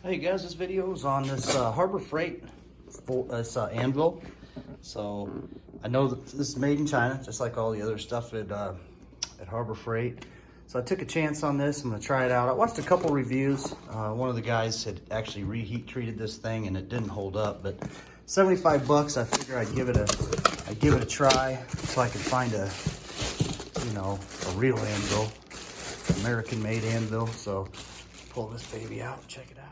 Hey guys, this video is on this Harbor Freight Anvil. So I know that this is made in China, just like all the other stuff at Harbor Freight. So I took a chance on this. I'm gonna try it out. I watched a couple reviews. One of the guys had actually reheat treated this thing and it didn't hold up, but 75 bucks, I figure I'd give it a try so I could find a real anvil, American made anvil. So pull this baby out and check it out.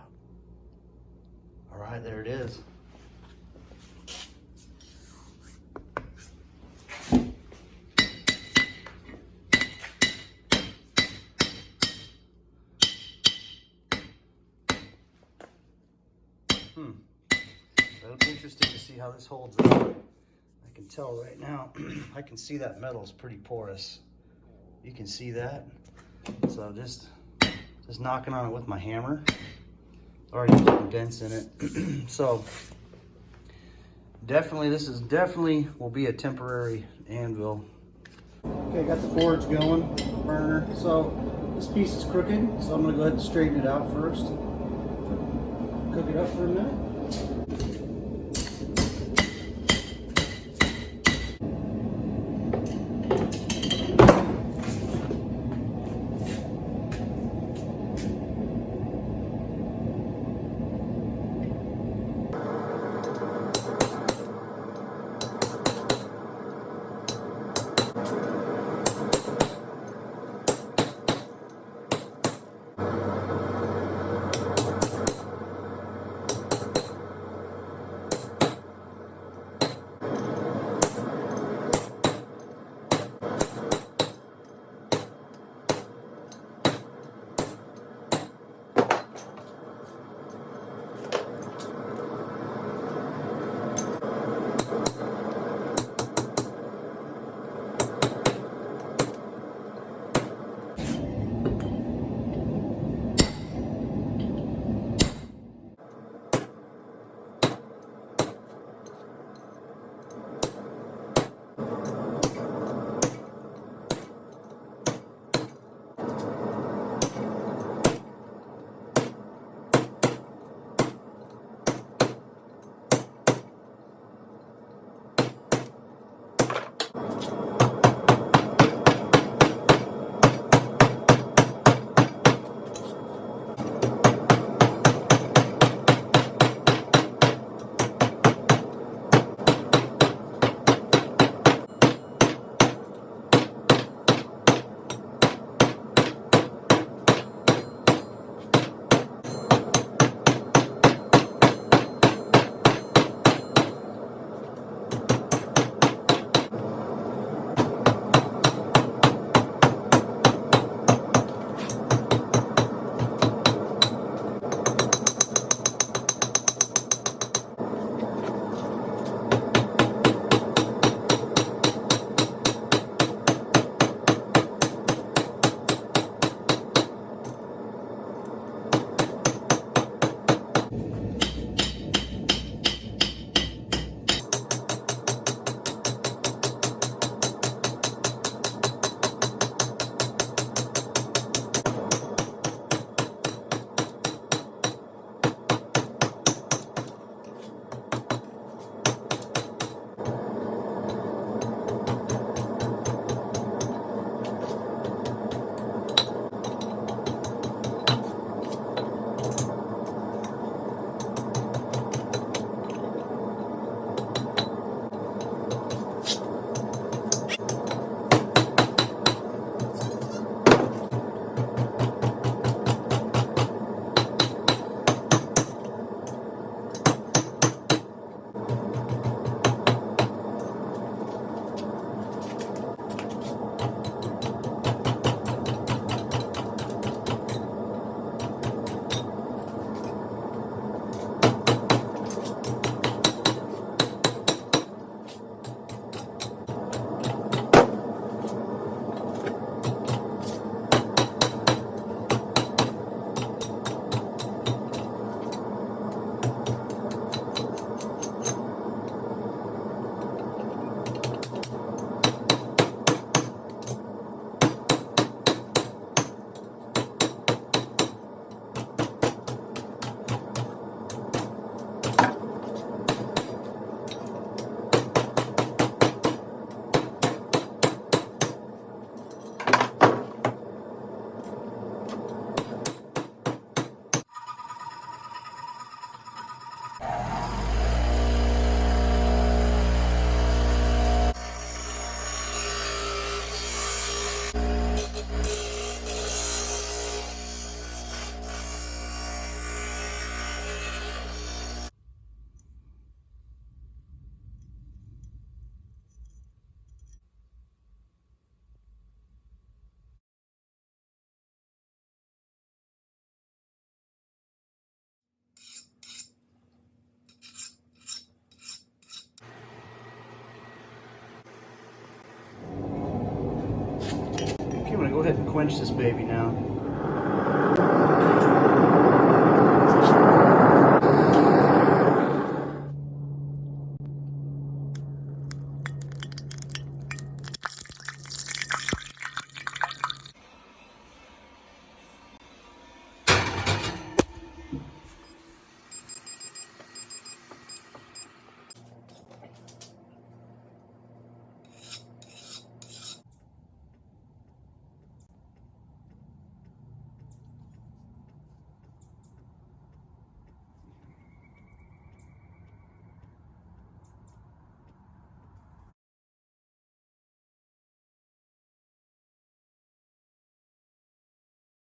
All right, there it is. That'll be interesting to see how this holds up. I can tell right now, I can see that metal is pretty porous. You can see that. So just knocking on it with my hammer. Already putting dents in it. So definitely, this is definitely will be a temporary anvil. Okay, got the forge going, burner. So this piece is crooked, so I'm gonna go ahead and straighten it out first. Cook it up for a minute. go ahead and quench this baby now.